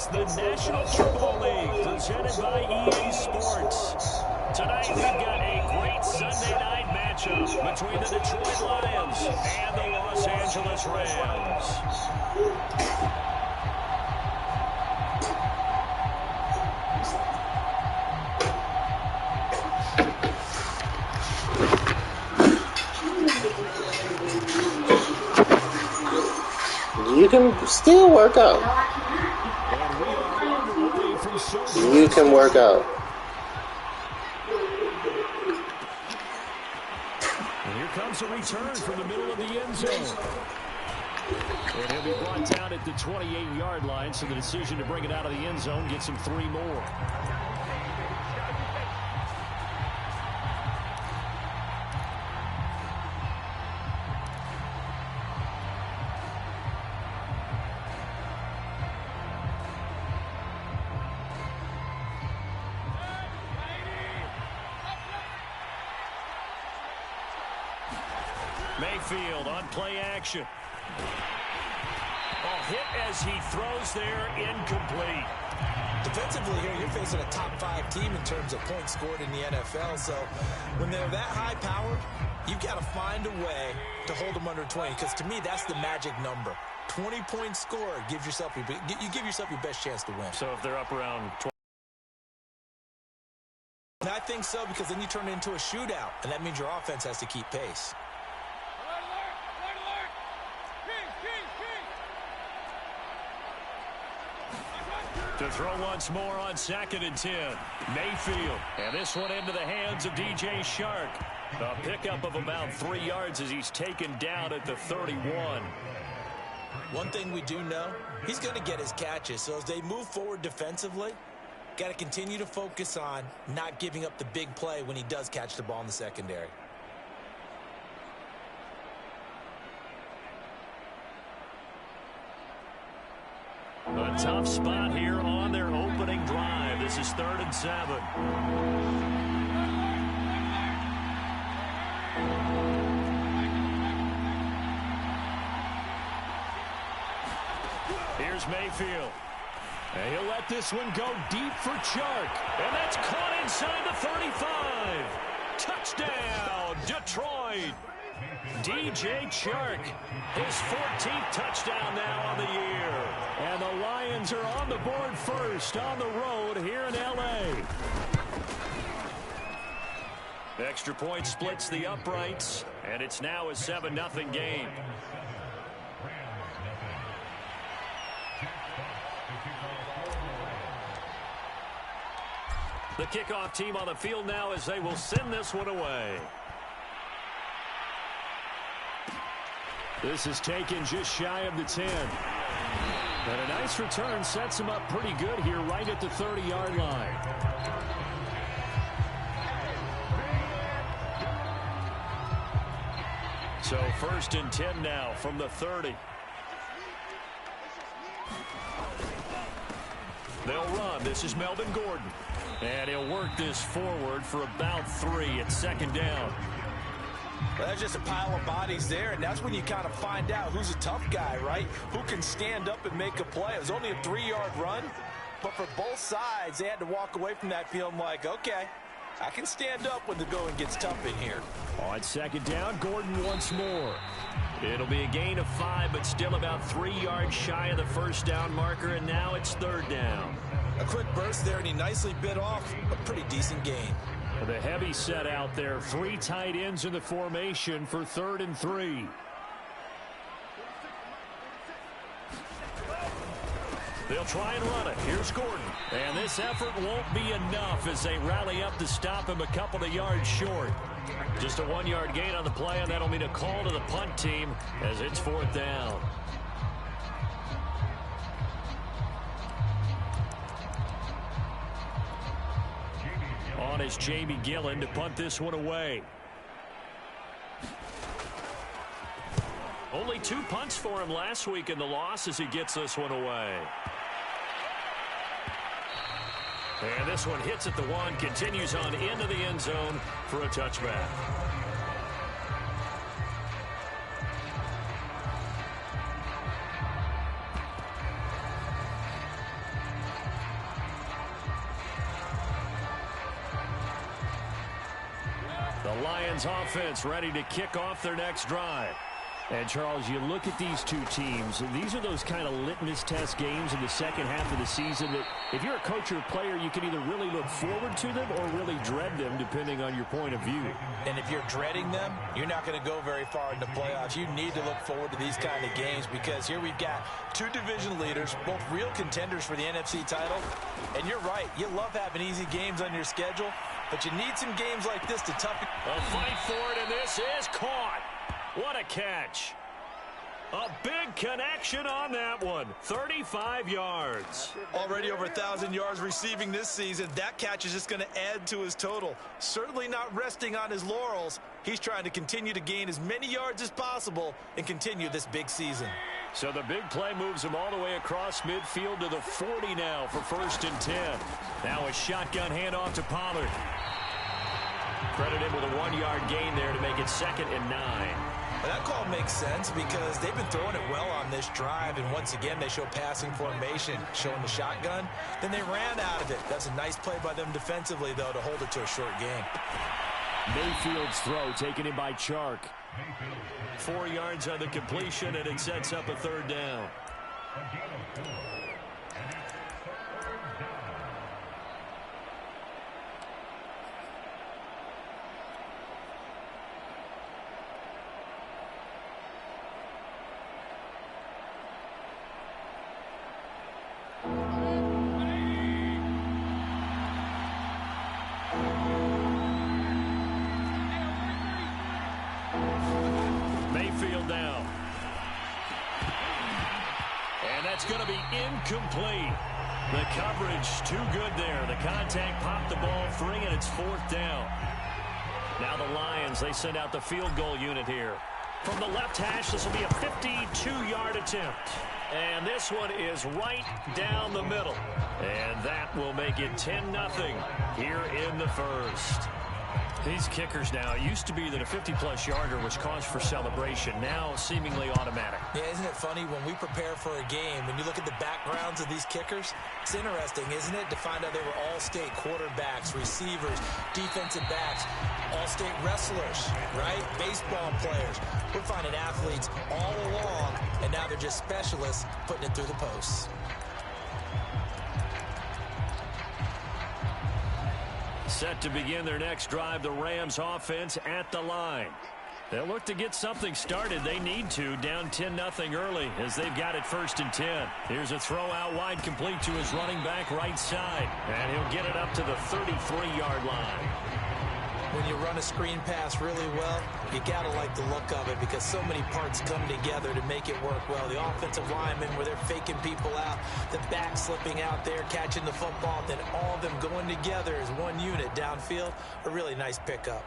It's the National Football League presented by EA Sports. Tonight we've got a great Sunday night matchup between the Detroit Lions and the Los Angeles Rams. You can still work out. You can work out. And here comes a return from the middle of the end zone. And he'll be brought down at the 28-yard line, so the decision to bring it out of the end zone gets him 3 more. Mayfield on play action. A hit as he throws there, incomplete. Defensively here, you're facing a top 5 team in terms of points scored in the NFL. So when they're that high powered, you've got to find a way to hold them under 20. Because to me, that's the magic number. 20 points scored, you give yourself your best chance to win. So if they're up around 20. And I think so, because then you turn it into a shootout, and that means your offense has to keep pace. To throw once more on 2nd and 10. Mayfield. And this one into the hands of DJ Chark. A pickup of about 3 yards as he's taken down at the 31. One thing we do know, he's going to get his catches. So as they move forward defensively, got to continue to focus on not giving up the big play when he does catch the ball in the secondary. A tough spot here on their opening drive. This is 3rd and 7. Here's Mayfield. And he'll let this one go deep for Chark. And that's caught inside the 35. Touchdown, Detroit. DJ Chark, his 14th touchdown now on the year. And the Lions are on the board first on the road here in L.A. The extra point splits the uprights, and it's now a 7-0 game. The kickoff team on the field now as they will send this one away. This is taken just shy of the 10. And a nice return sets him up pretty good here right at the 30-yard line. So 1st and 10 now from the 30. They'll run. This is Melvin Gordon. And he'll work this forward for about 3 at 2nd down. Well, that's just a pile of bodies there, and that's when you kind of find out who's a tough guy, right? Who can stand up and make a play. It was only a 3-yard run, but for both sides, they had to walk away from that feeling like, okay, I can stand up when the going gets tough in here. On 2nd down, Gordon once more. It'll be a gain of 5, but still about 3 yards shy of the 1st down marker, and now it's 3rd down. A quick burst there, and he nicely bit off a pretty decent gain. The heavy set out there. 3 tight ends in the formation for 3rd and 3. They'll try and run it. Here's Gordon. And this effort won't be enough as they rally up to stop him a couple of yards short. Just a 1-yard gain on the play, and that'll mean a call to the punt team as it's 4th down. On is Jamie Gillen to punt this one away. Only 2 punts for him last week in the loss as he gets this one away. And this one hits at the 1, continues on into the end zone for a touchback. The Lions offense ready to kick off their next drive. And, Charles, you look at these two teams, and these are those kind of litmus test games in the second half of the season that if you're a coach or a player, you can either really look forward to them or really dread them, depending on your point of view. And if you're dreading them, you're not going to go very far in the playoffs. You need to look forward to these kind of games because here we've got two division leaders, both real contenders for the NFC title. And you're right, you love having easy games on your schedule, but you need some games like this to toughen. A fight for it, and this is caught. What a catch. A big connection on that one. 35 yards. Already over 1,000 yards receiving this season. That catch is just going to add to his total. Certainly not resting on his laurels. He's trying to continue to gain as many yards as possible and continue this big season. So the big play moves him all the way across midfield to the 40 now for 1st and 10. Now a shotgun handoff to Pollard. Credit him with a 1-yard gain there to make it 2nd and 9. Well, that call makes sense because they've been throwing it well on this drive, and once again they show passing formation, showing the shotgun. Then they ran out of it. That's a nice play by them defensively, though, to hold it to a short gain. Mayfield's throw taken in by Chark. 4 yards on the completion, and it sets up a 3rd down. Going to be incomplete. The coverage too good there. The contact popped the ball free, and it's 4th down. Now the Lions, they send out the field goal unit here. From the left hash, this will be a 52-yard attempt. And this one is right down the middle. And that will make it 10-0 here in the first. These kickers now, it used to be that a 50-plus yarder was cause for celebration. Now seemingly automatic. Yeah, isn't it funny when we prepare for a game, when you look at the backgrounds of these kickers, it's interesting, isn't it, to find out they were all-state quarterbacks, receivers, defensive backs, all-state wrestlers, right? Baseball players. We're finding athletes all along, and now they're just specialists putting it through the posts. Set to begin their next drive, the Rams offense at the line. They'll look to get something started. They need to, down 10-0 early as they've got it 1st and 10. Here's a throw out wide, complete to his running back right side. And he'll get it up to the 33-yard line. When you run a screen pass really well, you got to like the look of it because so many parts come together to make it work well. The offensive linemen where they're faking people out, the back slipping out there, catching the football, then all of them going together as one unit downfield. A really nice pickup.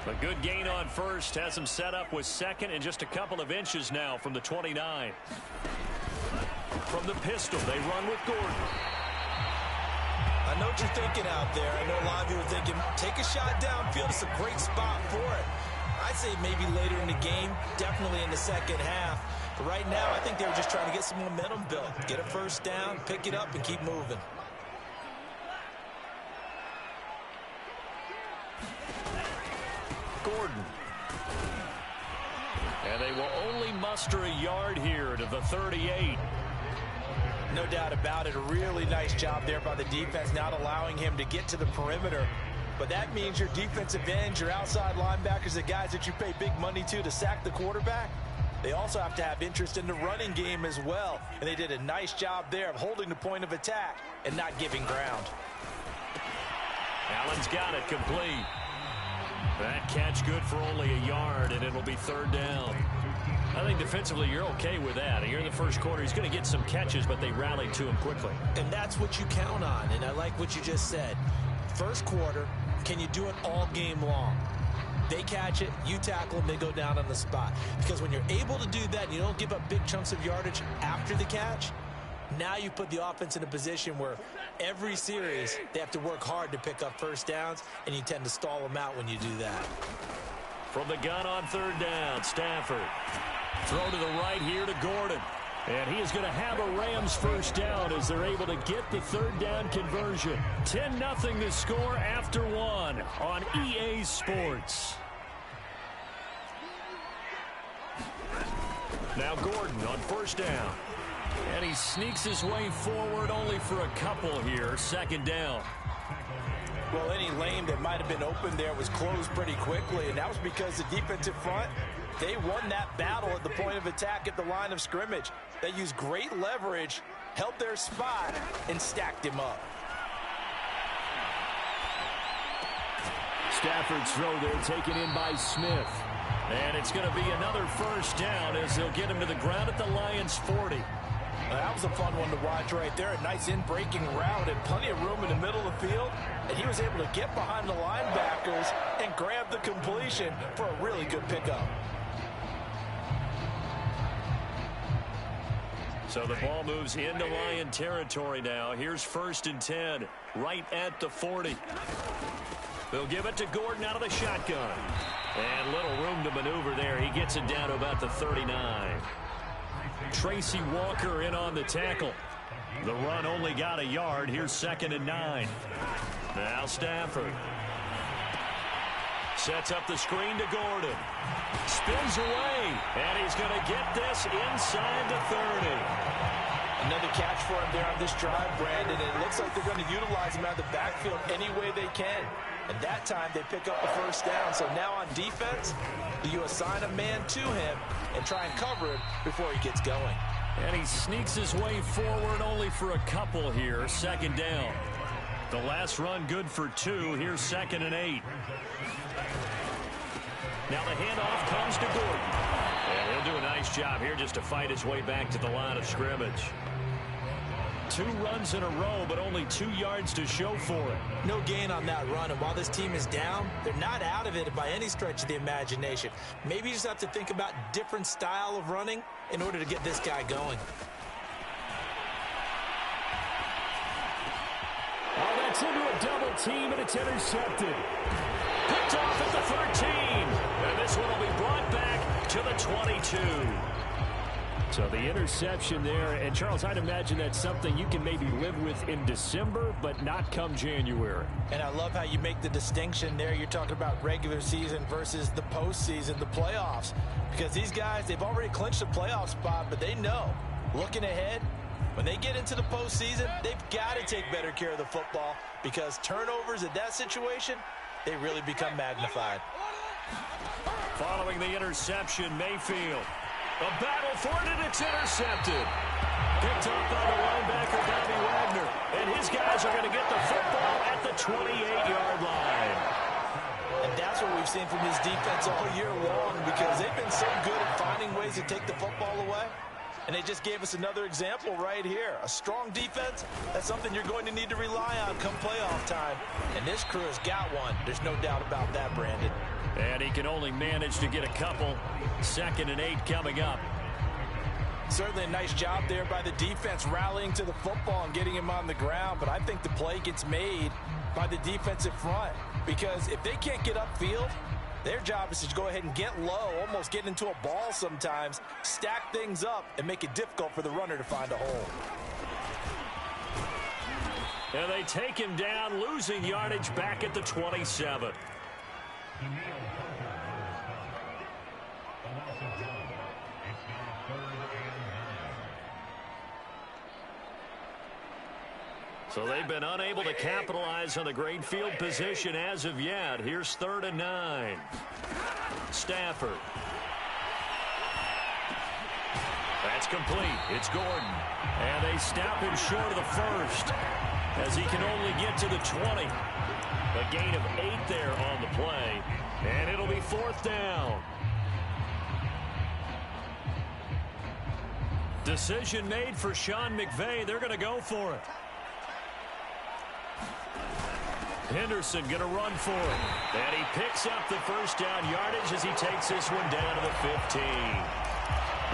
A good gain on 1st, has him set up with 2nd and just a couple of inches now from the 29. From the pistol, they run with Gordon. I know what you're thinking out there. I know a lot of you are thinking, take a shot downfield. It's a great spot for it. I'd say maybe later in the game, definitely in the second half. But right now, I think they were just trying to get some momentum built. Get a 1st down, pick it up, and keep moving. Gordon. And they will only muster a yard here to the 38. No doubt about it. A really nice job there by the defense, not allowing him to get to the perimeter. But that means your defensive ends, your outside linebackers, the guys that you pay big money to sack the quarterback, they also have to have interest in the running game as well. And they did a nice job there of holding the point of attack and not giving ground. Allen's got it complete. That catch good for only a yard, and it'll be 3rd down. I think defensively you're okay with that. Here in the first quarter, he's going to get some catches, but they rallied to him quickly. And that's what you count on, and I like what you just said. First quarter, can you do it all game long? They catch it, you tackle them, they go down on the spot. Because when you're able to do that, and you don't give up big chunks of yardage after the catch, now you put the offense in a position where every series they have to work hard to pick up 1st downs, and you tend to stall them out when you do that. From the gun on 3rd down, Stafford. Throw to the right here to Gordon. And he is going to have a Rams first down as they're able to get the third down conversion. 10-0 the score after one on EA Sports. Now Gordon on first down. And he sneaks his way forward only for a couple here. Second down. Well, any lane that might have been open there was closed pretty quickly, and that was because the defensive front, they won that battle at the point of attack at the line of scrimmage. They used great leverage, held their spot, and stacked him up. Stafford's throw there taken in by Smith. And it's going to be another first down as they'll get him to the ground at the Lions' 40. That was a fun one to watch right there. A nice in-breaking route and plenty of room in the middle of the field. And he was able to get behind the linebackers and grab the completion for a really good pickup. So the ball moves into Lion territory now. Here's 1st and 10, right at the 40. They'll give it to Gordon out of the shotgun. And little room to maneuver there. He gets it down to about the 39. Tracy Walker in on the tackle. The run only got a yard. Here's 2nd and 9. Now Stafford. Sets up the screen to Gordon. Spins away. And he's going to get this inside the 30. Another catch for him there on this drive, Brandon. And it looks like they're going to utilize him out of the backfield any way they can. And that time they pick up a first down. So now on defense, you assign a man to him and try and cover him before he gets going. And he sneaks his way forward only for a couple here. 2nd down. The last run good for 2. Here's 2nd and 8. Now the handoff comes to Gordon. And he'll do a nice job here just to fight his way back to the line of scrimmage. 2 runs in a row, but only 2 yards to show for it. No gain on that run, and while this team is down, they're not out of it by any stretch of the imagination. Maybe you just have to think about different style of running in order to get this guy going. Oh, that's into a double team, and it's intercepted. Picked off at the 13. And this one will be brought back to the 22. So the interception there, and Charles, I'd imagine that's something you can maybe live with in December, but not come January. And I love how you make the distinction there. You're talking about regular season versus the postseason, the playoffs. Because these guys, they've already clinched a playoff spot, but they know, looking ahead, when they get into the postseason, they've got to take better care of the football because turnovers in that situation, they really become magnified. Following the interception, Mayfield. A battle for it, and it's intercepted. Picked up by the linebacker, Bobby Wagner. And his guys are going to get the football at the 28-yard line. And that's what we've seen from his defense all year long because they've been so good at finding ways to take the football away. And they just gave us another example right here. A strong defense, that's something you're going to need to rely on come playoff time. And this crew has got one. There's no doubt about that, Brandon. And he can only manage to get a couple. 2nd and 8 coming up. Certainly a nice job there by the defense rallying to the football and getting him on the ground. But I think the play gets made by the defensive front because if they can't get upfield, their job is to go ahead and get low, almost get into a ball sometimes, stack things up, and make it difficult for the runner to find a hole. And they take him down, losing yardage back at the 27. So they've been unable to capitalize on the great field position as of yet. Here's 3rd and 9. Stafford. That's complete. It's Gordon. And they stop him short of the first as he can only get to the 20. A gain of 8 there on the play. And it'll be 4th down. Decision made for Sean McVay. They're going to go for it. Henderson going to run for it. And he picks up the first down yardage as he takes this one down to the 15.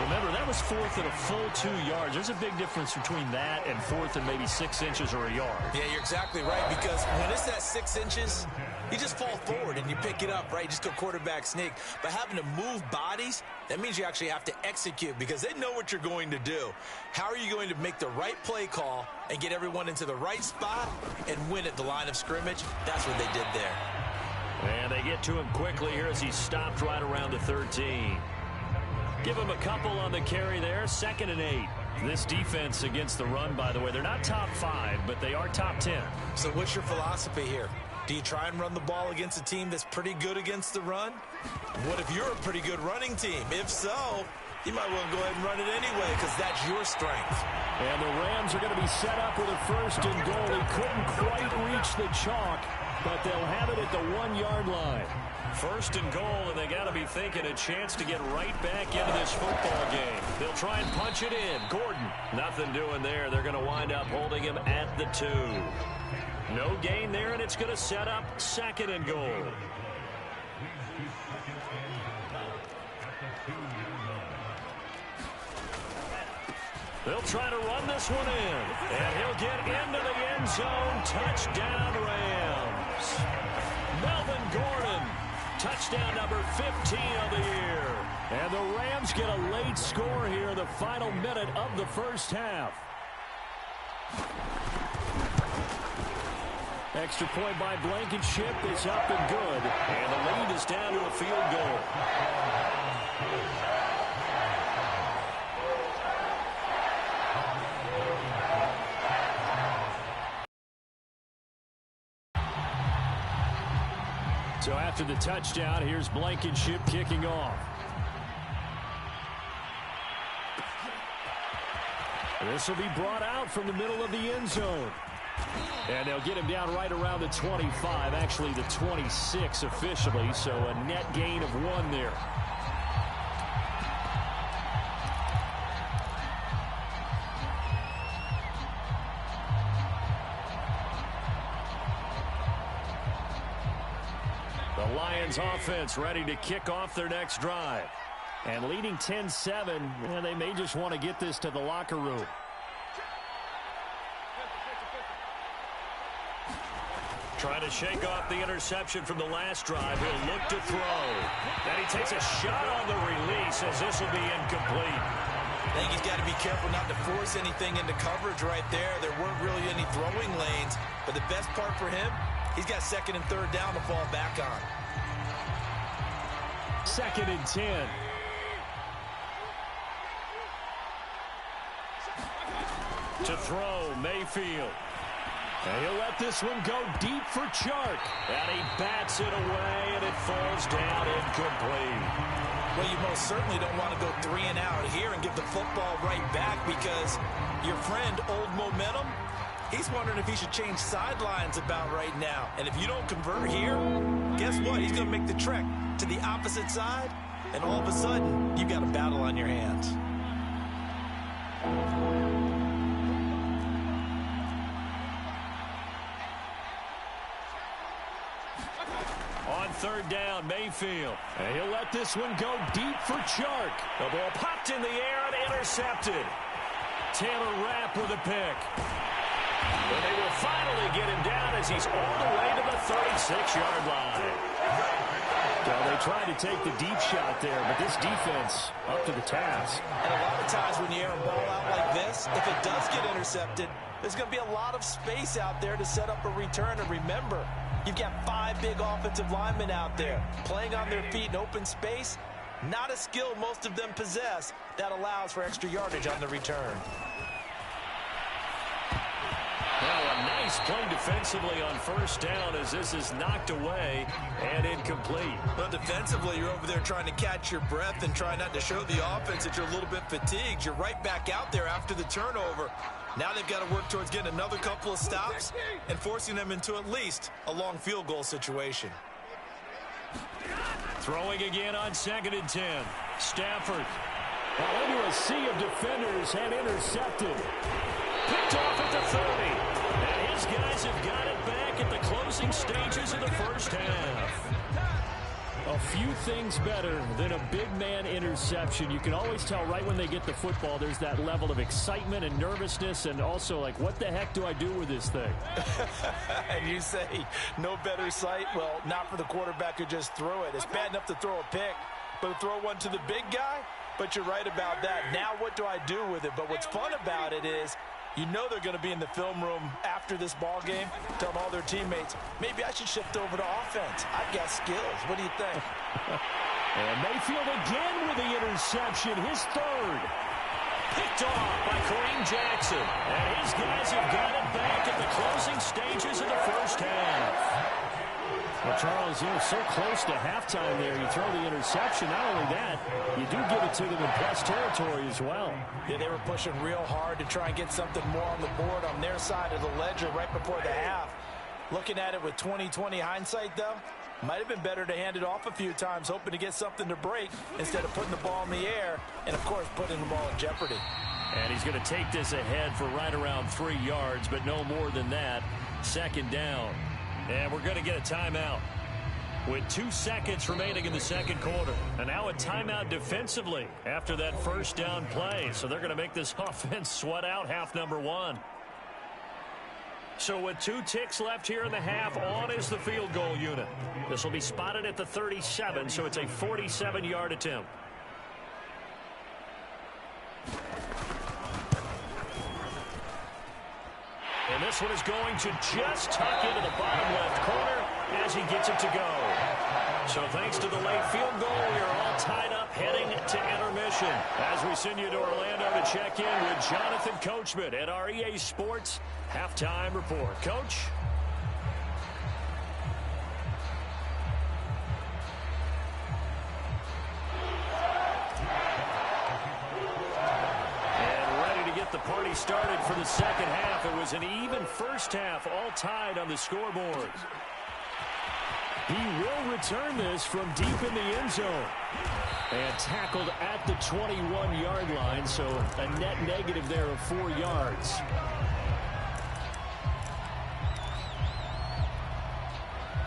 Remember, that was 4th and a full 2 yards. There's a big difference between that and 4th and maybe 6 inches or a yard. Yeah, you're exactly right, because when it's that 6 inches, you just fall forward and you pick it up, right? You just go quarterback sneak. But having to move bodies, that means you actually have to execute because they know what you're going to do. How are you going to make the right play call and get everyone into the right spot and win at the line of scrimmage? That's what they did there. And they get to him quickly here as he stopped right around the 13. Give him a couple on the carry there, 2nd and 8. This defense against the run, by the way, they're not top 5, but they are top 10. So what's your philosophy here? Do you try and run the ball against a team that's pretty good against the run? What if you're a pretty good running team? If so, you might want to go ahead and run it anyway because that's your strength. And the Rams are going to be set up with a 1st and goal. He couldn't quite reach the chalk, but they'll have it at the 1-yard line. 1st and goal, and they got to be thinking a chance to get right back into this football game. They'll try and punch it in. Gordon, nothing doing there. They're going to wind up holding him at the 2. No gain there, and it's going to set up 2nd and goal. They'll try to run this one in, and he'll get into the end zone. Touchdown, Rams. Melvin Gordon, touchdown number 15 of the year. And the Rams get a late score here, the final minute of the 1st half. Extra point by Blankenship is up and good. And the lead is down to a field goal. So after the touchdown, here's Blankenship kicking off. This will be brought out from the middle of the end zone. And they'll get him down right around the 25, actually the 26 officially, so a net gain of 1 there. The Lions offense ready to kick off their next drive. And leading 10-7, and they may just want to get this to the locker room. Trying to shake off the interception from the last drive. He'll look to throw. And he takes a shot on the release as this will be incomplete. I think he's got to be careful not to force anything into coverage right there. There weren't really any throwing lanes. But the best part for him, he's got 2nd and 3rd down to fall back on. 2nd and 10. To throw, Mayfield. And he'll let this one go deep for Chark. And he bats it away, and it falls down incomplete. Well, you most certainly don't want to go 3 and out here and give the football right back because your friend, Old Momentum, he's wondering if he should change sidelines about right now. And if you don't convert here, guess what? He's going to make the trek to the opposite side, and all of a sudden, you've got a battle on your hands. On 3rd down, Mayfield. And he'll let this one go deep for Chark. The ball popped in the air and intercepted. Taylor Rapp with a pick. And they will finally get him down as he's all the way to the 36-yard line. Well, they tried to take the deep shot there, but this defense up to the task. And a lot of times when you air a ball out like this, if it does get intercepted, there's going to be a lot of space out there to set up a return. And remember, you've got 5 big offensive linemen out there playing on their feet in open space. Not a skill most of them possess that allows for extra yardage on the return. Well, a nice play defensively on 1st down as this is knocked away and incomplete. Well, defensively, you're over there trying to catch your breath and try not to show the offense that you're a little bit fatigued. You're right back out there after the turnover. Now they've got to work towards getting another couple of stops and forcing them into at least a long field goal situation. Throwing again on 2nd and 10. Stafford. Well, into a sea of defenders and intercepted. Picked off at the 30. And his guys have got it back at the closing stages of the 1st half. A few things better than a big man interception. You can always tell right when they get the football, there's that level of excitement and nervousness, and also like, what the heck do I do with this thing? And you say no better sight? Well, not for the quarterback who just threw it. It's bad enough to throw a pick, but to throw one to the big guy? But you're right about that. Now what do I do with it? But what's fun about it is you know they're going to be in the film room after this ball game, telling all their teammates, maybe I should shift over to offense. I've got skills. What do you think? And Mayfield again with the interception, his third. Picked off by Kareem Jackson. And his guys have got it back at the closing stages of the first half. Well, Charles, you're so close to halftime there. You throw the interception. Not only that, you do give it to them in plus territory as well. Yeah, they were pushing real hard to try and get something more on the board on their side of the ledger right before the half. Looking at it with 20/20 hindsight, though, might have been better to hand it off a few times, hoping to get something to break instead of putting the ball in the air and, of course, putting the ball in jeopardy. And he's going to take this ahead for right around 3 yards, but no more than that. Second down. And we're going to get a timeout with 2 seconds remaining in the second quarter. And now a timeout defensively after that first down play. So they're going to make this offense sweat out half number 1. So with 2 ticks left here in the half, on is the field goal unit. This will be spotted at the 37, so it's a 47-yard attempt. And this one is going to just tuck into the bottom left corner as he gets it to go. So thanks to the late field goal, we are all tied up heading to intermission. As we send you to Orlando to check in with Jonathan Coachman at our EA Sports Halftime Report. Coach? The party started for the second half. It was an even first half, all tied on the scoreboard. He will return this from deep in the end zone. And tackled at the 21-yard line, so a net negative there of 4 yards.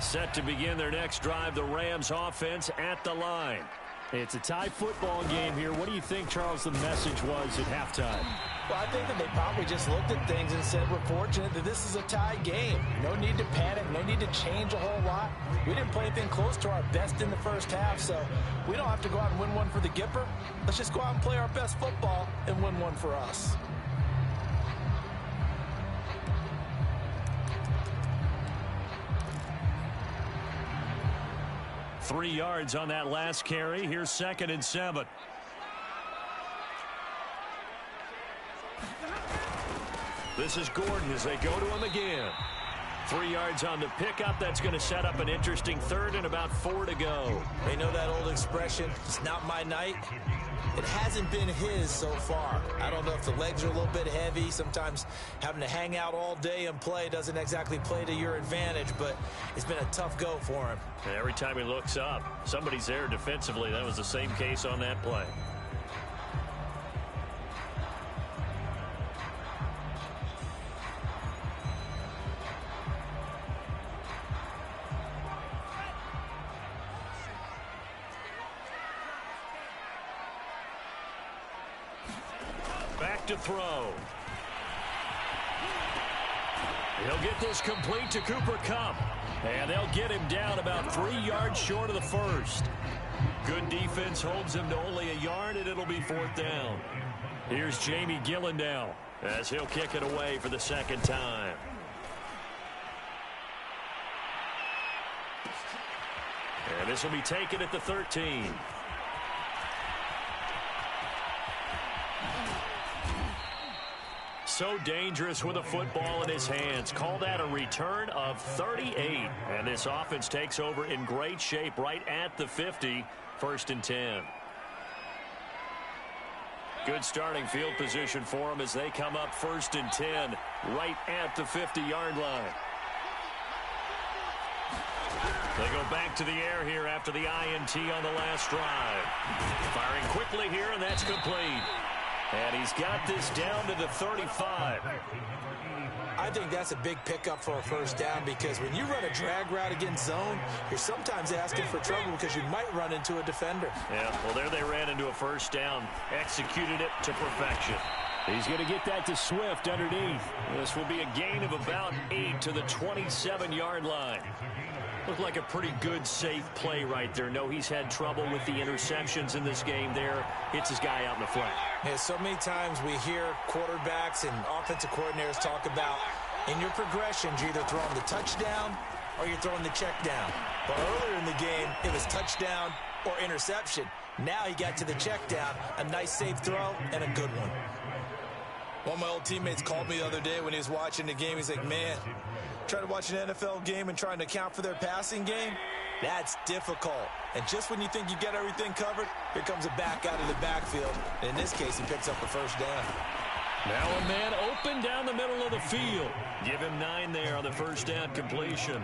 Set to begin their next drive, the Rams offense at the line. It's a tie football game here. What do you think, Charles, the message was at halftime? Well, I think that they probably just looked at things and said, we're fortunate that this is a tie game. No need to panic. No need to change a whole lot. We didn't play anything close to our best in the first half, so we don't have to go out and win one for the Gipper. Let's just go out and play our best football and win one for us. Three yards on that last carry. Here's 2nd and 7. This is Gordon as they go to him again. 3 yards on the pickup. That's going to set up an interesting third and about 4 to go. They know that old expression, it's not my night. It hasn't been his so far. I don't know if the legs are a little bit heavy. Sometimes having to hang out all day and play doesn't exactly play to your advantage, but it's been a tough go for him. And every time he looks up, somebody's there defensively. That was the same case on that play. Back to throw. He'll get this complete to Cooper Kupp. And they'll get him down about 3 yards short of the first. Good defense holds him to only a yard, and it'll be 4th down. Here's Jamie Gillen now as he'll kick it away for the second time. And this will be taken at the 13. So dangerous with a football in his hands. Call that a return of 38. And this offense takes over in great shape right at the 50. 1st and 10. Good starting field position for them as they come up 1st and 10 right at the 50-yard line. They go back to the air here after the INT on the last drive. Firing quickly here, and that's complete. And he's got this down to the 35. I think that's a big pickup for a first down because when you run a drag route against zone, you're sometimes asking for trouble because you might run into a defender. Yeah, well, there they ran into a first down. Executed it to perfection. He's going to get that to Swift underneath. This will be a gain of about 8 to the 27-yard line. Looked like a pretty good, safe play right there. No, he's had trouble with the interceptions in this game there. Hits his guy out in the flat. Yeah, so many times we hear quarterbacks and offensive coordinators talk about in your progressions, you're either throwing the touchdown or you're throwing the check down. But earlier in the game, it was touchdown or interception. Now he got to the check down, a nice safe throw, and a good one. One of my old teammates called me the other day when he was watching the game. He's like, man, trying to watch an NFL game and trying to account for their passing game, that's difficult. And just when you think you get everything covered, here comes a back out of the backfield. And in this case, he picks up a first down. Now a man open down the middle of the field. Give him 9 there on the first down completion.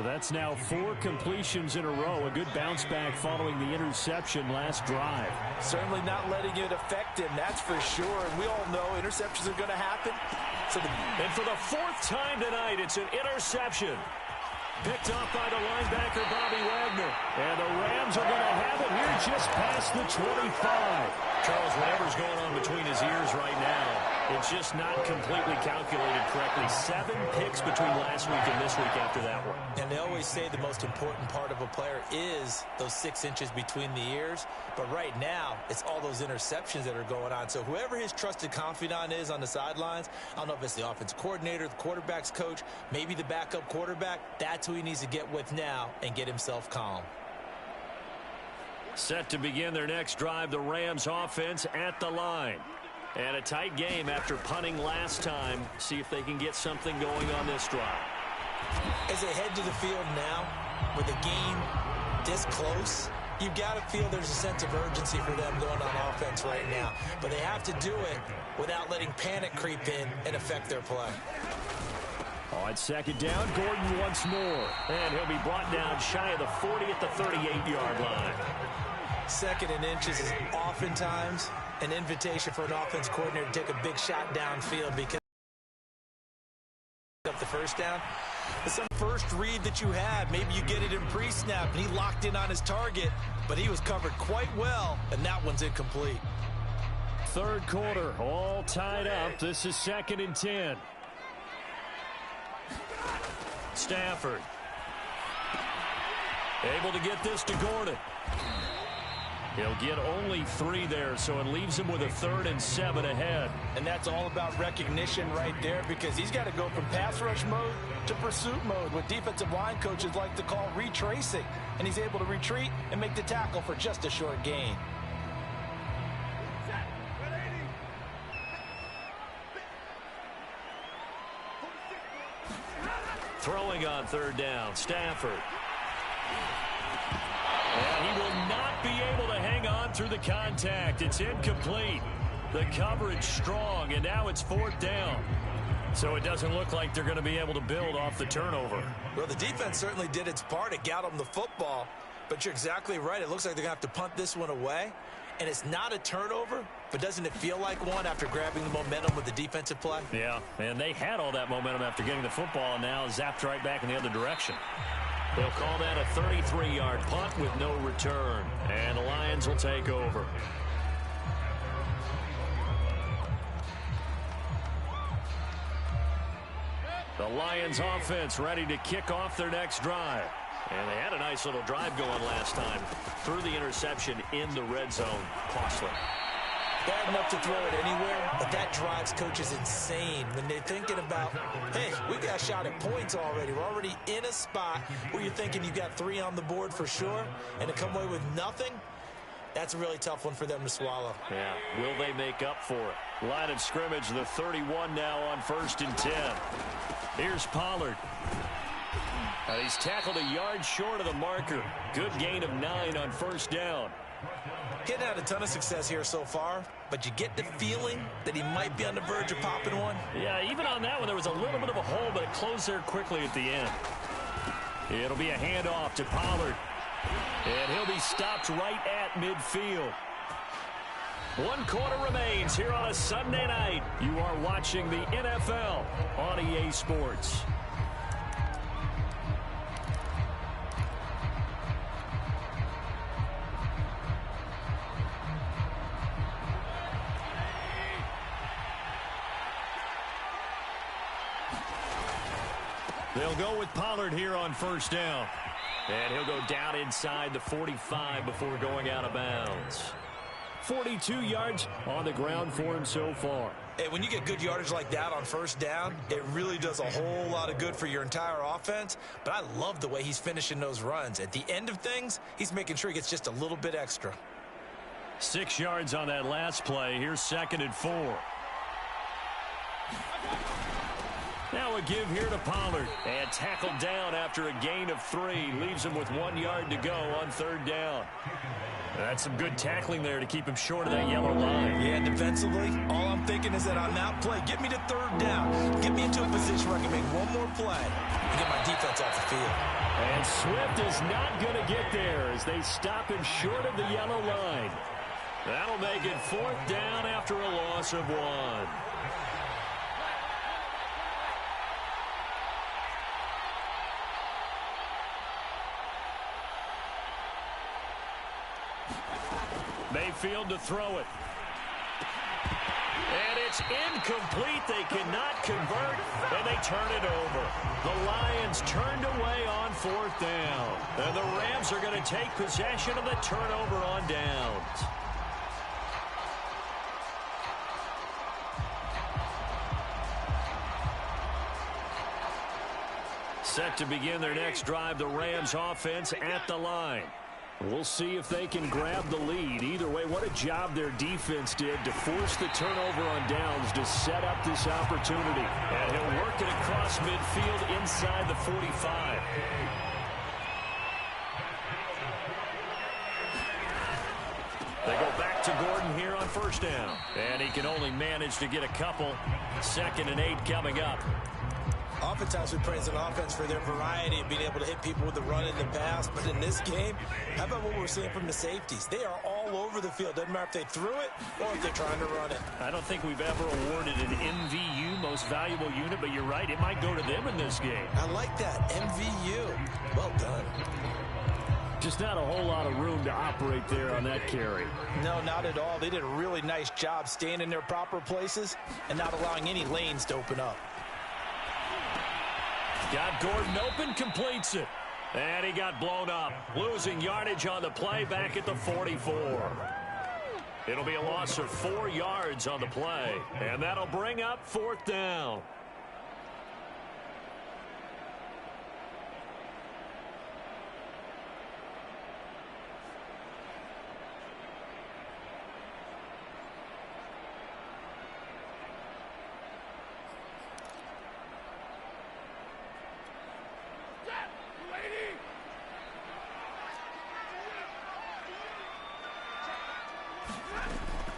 That's now 4 completions in a row. A good bounce back following the interception last drive. Certainly not letting it affect him, that's for sure. And we all know interceptions are going to happen. And for the 4th time tonight, it's an interception. Picked off by the linebacker, Bobby Wagner. And the Rams are going to have it here just past the 25. Charles, whatever's going on between his ears right now, it's just not completely calculated correctly. 7 picks between last week and this week after that one. And they always say the most important part of a player is those 6 inches between the ears. But right now, it's all those interceptions that are going on. So whoever his trusted confidant is on the sidelines, I don't know if it's the offensive coordinator, the quarterback's coach, maybe the backup quarterback, that's who he needs to get with now and get himself calm. Set to begin their next drive, the Rams offense at the line. And a tight game after punting last time. See if they can get something going on this drive. As they head to the field now, with the game this close, you've got to feel there's a sense of urgency for them going on offense right now. But they have to do it without letting panic creep in and affect their play. On second down, Gordon once more. And he'll be brought down shy of the 40 at the 38-yard line. Second and inches is oftentimes an invitation for an offense coordinator to take a big shot downfield because of the first down. It's some first read that you had. Maybe you get it in pre-snap, and he locked in on his target, but he was covered quite well, and that one's incomplete. Third quarter, all tied up. This is 2nd and 10. Stafford. Able to get this to Gordon. He'll get only 3 there, so it leaves him with a 3rd and 7 ahead. And that's all about recognition right there because he's got to go from pass rush mode to pursuit mode, what defensive line coaches like to call retracing. And he's able to retreat and make the tackle for just a short gain. Throwing on 3rd down, Stafford. And he will not be able to hang on through the contact. It's incomplete. The coverage strong, and now it's 4th down. So it doesn't look like they're going to be able to build off the turnover. Well, the defense certainly did its part. It got them the football. But you're exactly right. It looks like they're going to have to punt this one away. And it's not a turnover, but doesn't it feel like one after grabbing the momentum with the defensive play? Yeah, and they had all that momentum after getting the football, and now zapped right back in the other direction. They'll call that a 33-yard punt with no return. And the Lions will take over. The Lions offense ready to kick off their next drive. And they had a nice little drive going last time. Threw the interception in the red zone. Costly. Bad enough to throw it anywhere, but that drives coaches insane when they're thinking about, hey, we got a shot at points already. We're already in a spot where you're thinking you got 3 on the board for sure, and to come away with nothing, that's a really tough one for them to swallow. Yeah, will they make up for it? Line of scrimmage, the 31 now on 1st and 10. Here's Pollard. He's tackled a yard short of the marker. Good gain of 9 on 1st down. Getting had a ton of success here so far, but you get the feeling that he might be on the verge of popping one. Yeah, even on that one, there was a little bit of a hole, but it closed there quickly at the end. It'll be a handoff to Pollard. And he'll be stopped right at midfield. One quarter remains here on a Sunday night. You are watching the NFL on EA Sports. They'll go with Pollard here on first down. And he'll go down inside the 45 before going out of bounds. 42 yards on the ground for him so far. Hey, when you get good yardage like that on first down, it really does a whole lot of good for your entire offense. But I love the way he's finishing those runs. At the end of things, he's making sure he gets just a little bit extra. 6 yards on that last play. Here's 2nd and 4. Now a give here to Pollard. And tackled down after a gain of 3. Leaves him with 1 yard to go on 3rd down. That's some good tackling there to keep him short of that yellow line. Yeah, defensively, all I'm thinking is that on that play, get me to 3rd down. Get me into a position where I can make one more play and get my defense off the field. And Swift is not going to get there as they stop him short of the yellow line. That'll make it 4th down after a loss of 1. Mayfield to throw it. And it's incomplete. They cannot convert, and they turn it over. The Lions turned away on 4th down. And the Rams are going to take possession of the turnover on downs. Set to begin their next drive, the Rams offense at the line. We'll see if they can grab the lead. Either way, what a job their defense did to force the turnover on downs to set up this opportunity. And he'll work it across midfield inside the 45. They go back to Gordon here on first down. And he can only manage to get a couple. 2nd and 8 coming up. Oftentimes we praise an offense for their variety of being able to hit people with the run and the pass. But in this game, how about what we're seeing from the safeties? They are all over the field. Doesn't matter if they threw it or if they're trying to run it. I don't think we've ever awarded an MVU, most valuable unit, but you're right. It might go to them in this game. I like that. MVU. Well done. Just not a whole lot of room to operate there on that carry. No, not at all. They did a really nice job staying in their proper places and not allowing any lanes to open up. Got Gordon open, completes it. And he got blown up. Losing yardage on the play back at the 44. It'll be a loss of 4 yards on the play. And that'll bring up 4th down.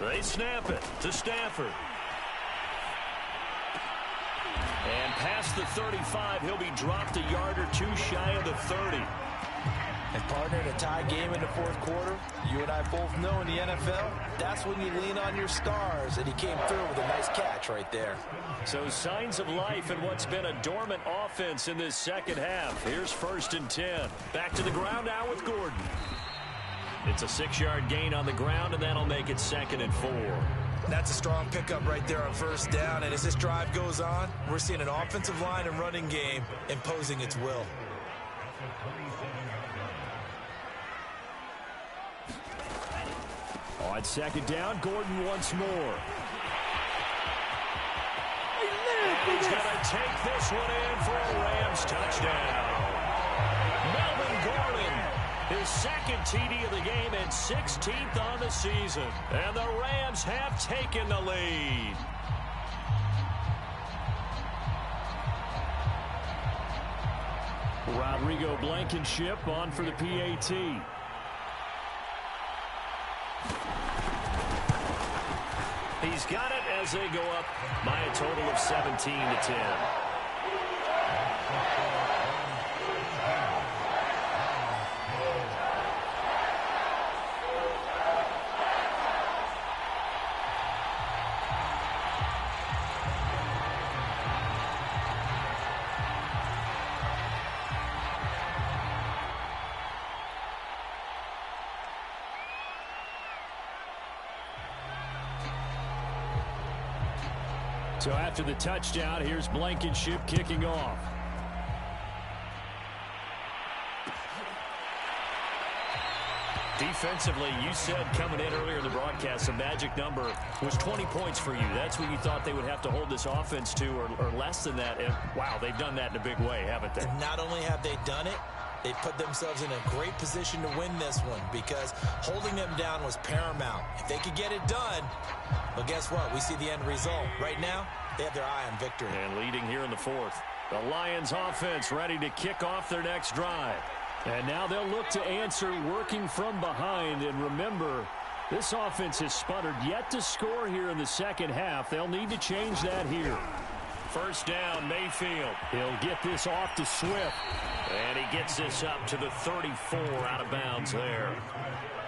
They snap it to Stafford. And past the 35, he'll be dropped a yard or 2 shy of the 30. And partner, in a tie game in the 4th quarter, you and I both know in the NFL, that's when you lean on your stars, and he came through with a nice catch right there. So signs of life in what's been a dormant offense in this 2nd half. Here's 1st and 10. Back to the ground now with Gordon. It's a 6-yard gain on the ground, and that'll make it 2nd and 4. That's a strong pickup right there on first down, and as this drive goes on, we're seeing an offensive line and running game imposing its will. On 2nd down, Gordon once more. And he's going to take this one in for a Rams touchdown. Melvin Gordon, his 2nd TD of the game and 16th on the season. And the Rams have taken the lead. Rodrigo Blankenship on for the PAT. He's got it as they go up by a total of 17-10. So after the touchdown, here's Blankenship kicking off. Defensively, you said coming in earlier in the broadcast, the magic number was 20 points for you. That's what you thought they would have to hold this offense to, or less than that. And, wow, they've done that in a big way, haven't they? And not only have they done it, they put themselves in a great position to win this one because holding them down was paramount. If they could get it done, well, guess what? We see the end result. Right now, they have their eye on victory. And leading here in the fourth. The Lions offense ready to kick off their next drive. And now they'll look to answer working from behind. And remember, this offense has sputtered yet to score here in the second half. They'll need to change that here. First down, Mayfield. He'll get this off to Swift. And he gets this up to the 34 out of bounds there.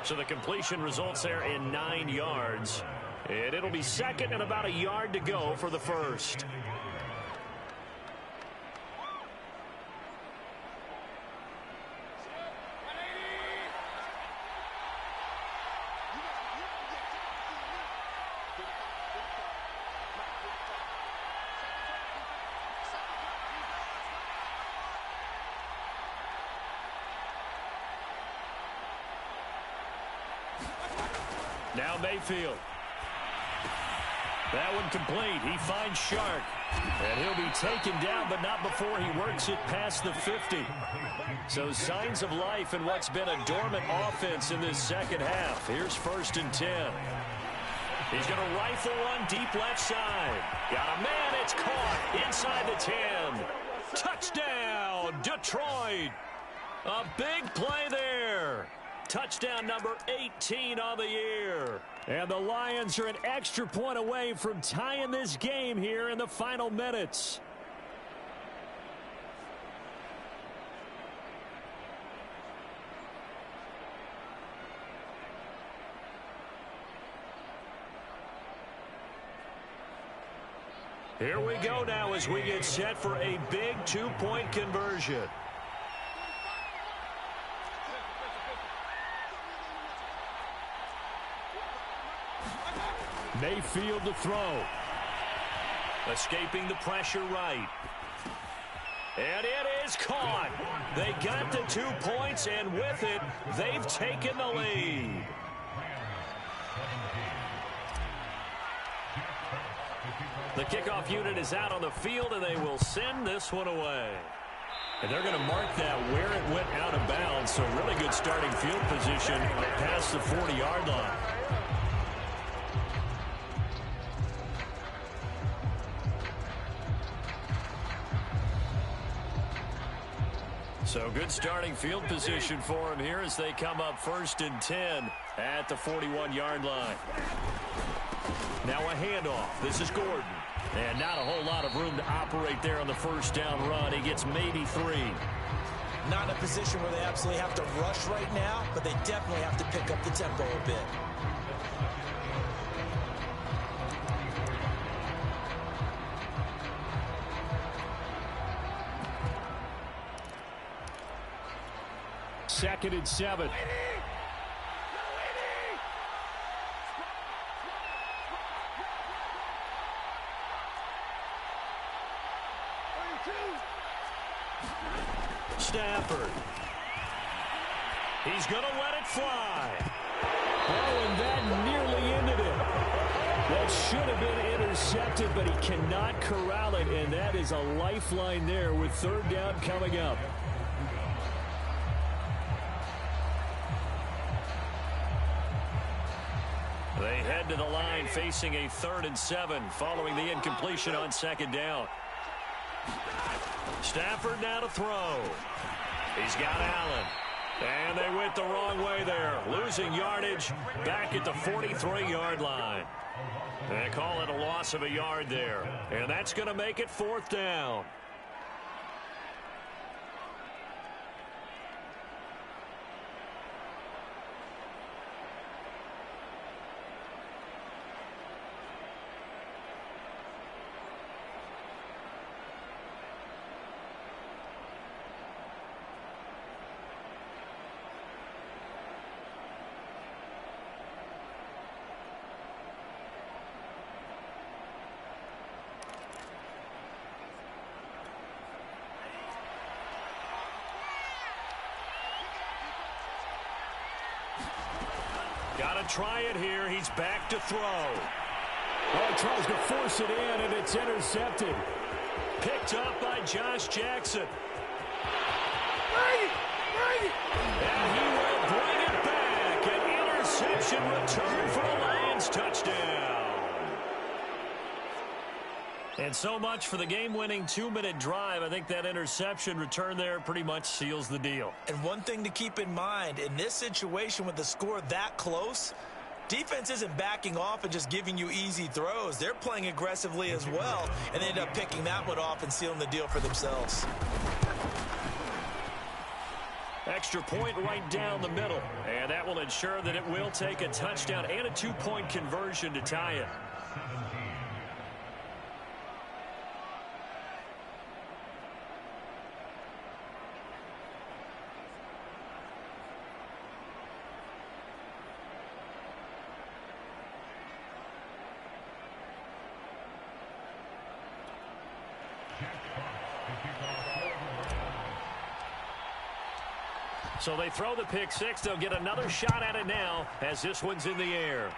So the completion results there in 9 yards. And it'll be second and about a yard to go for the first. Now Mayfield. That one complete. He finds Shark. And he'll be taken down, but not before he works it past the 50. So signs of life in what's been a dormant offense in this second half. Here's 1st and 10. He's going to rifle one deep left side. Got a man. It's caught inside the 10. Touchdown, Detroit. A big play there. Touchdown number 18 on the year. And the Lions are an extra point away from tying this game here in the final minutes. Here we go now as we get set for a big 2-point conversion. Mayfield to throw. Escaping the pressure right. And it is caught. They got the 2 points, and with it, they've taken the lead. The kickoff unit is out on the field, and they will send this one away. And they're going to mark that where it went out of bounds, so really good starting field position past the 40-yard line. So good starting field position for him here as they come up 1st and 10 at the 41-yard line. Now a handoff. This is Gordon. And not a whole lot of room to operate there on the first down run. He gets maybe 3. Not in a position where they absolutely have to rush right now, but they definitely have to pick up the tempo a bit. Second and 7. Stafford. He's going to let it fly. Oh, and that nearly ended it. That should have been intercepted, but he cannot corral it, and that is a lifeline there with 3rd down coming up. They head to the line facing a 3rd and 7 following the incompletion on 2nd down. Stafford now to throw. He's got Allen. And they went the wrong way there. Losing yardage back at the 43-yard line. They call it a loss of a yard there. And that's going to make it 4th down. Got to try it here. He's back to throw. Oh, he tries to force it in, and it's intercepted. Picked up by Josh Jackson. And he will bring it back. An interception return for a Lions touchdown. And so much for the game-winning 2-minute drive. I think that interception return there pretty much seals the deal. And one thing to keep in mind, in this situation with the score that close, defense isn't backing off and just giving you easy throws. They're playing aggressively as well, and they end up picking that one off and sealing the deal for themselves. Extra point right down the middle. And that will ensure that it will take a touchdown and a 2-point conversion to tie it. So they throw the pick six. They'll get another shot at it now as this one's in the air.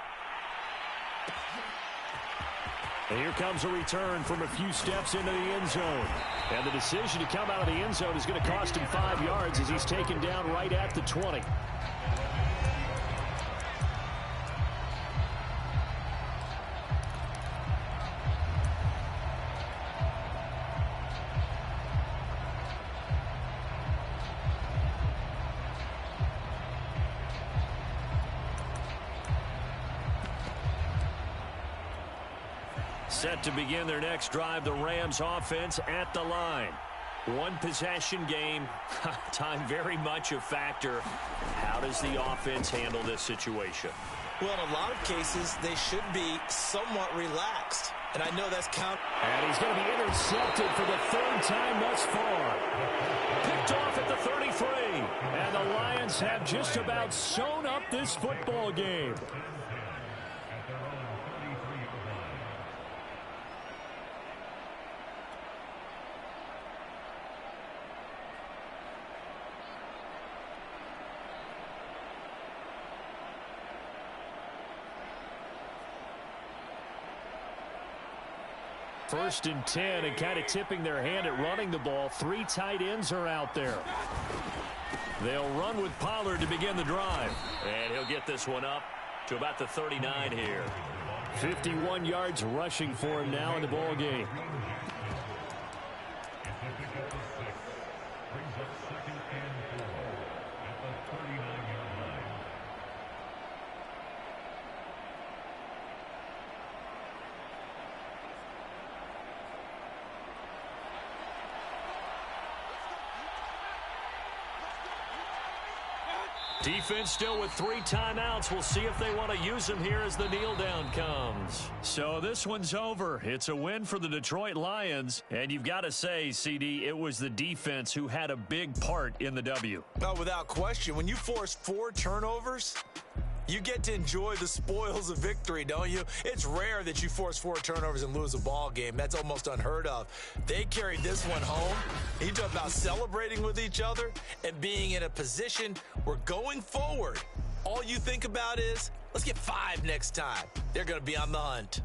And here comes a return from a few steps into the end zone. And the decision to come out of the end zone is going to cost him 5 yards as he's taken down right at the 20. Set to begin their next drive, the Rams offense at the line. One possession game, time very much a factor. How does the offense handle this situation? Well, in a lot of cases, they should be somewhat relaxed. And I know that's And he's going to be intercepted for the third time thus far. Picked off at the 33. And the Lions have just about sewn up this football game. First and 10, and kind of tipping their hand at running the ball. 3 tight ends are out there. They'll run with Pollard to begin the drive. And he'll get this one up to about the 39 here. 51 yards rushing for him now in the ball game. Defense still with 3 timeouts. We'll see if they want to use them here as the kneel down comes. So this one's over. It's a win for the Detroit Lions. And you've got to say, CD, it was the defense who had a big part in the W. Oh, without question. When you force 4 turnovers, you get to enjoy the spoils of victory, don't you? It's rare that you force 4 turnovers and lose a ball game. That's almost unheard of. They carried this one home. You talk about celebrating with each other and being in a position where going forward, all you think about is, let's get 5 next time. They're going to be on the hunt.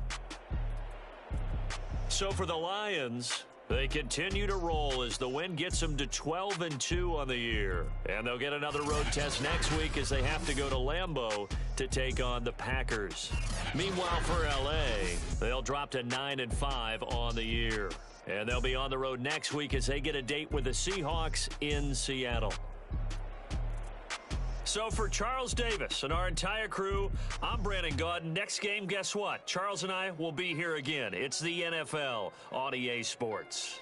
So for the Lions, they continue to roll as the win gets them to 12-2 on the year. And they'll get another road test next week as they have to go to Lambeau to take on the Packers. Meanwhile, for L.A., they'll drop to 9-5 on the year. And they'll be on the road next week as they get a date with the Seahawks in Seattle. So for Charles Davis and our entire crew, I'm Brandon Gaudin. Next game, guess what? Charles and I will be here again. It's the NFL on EA Sports.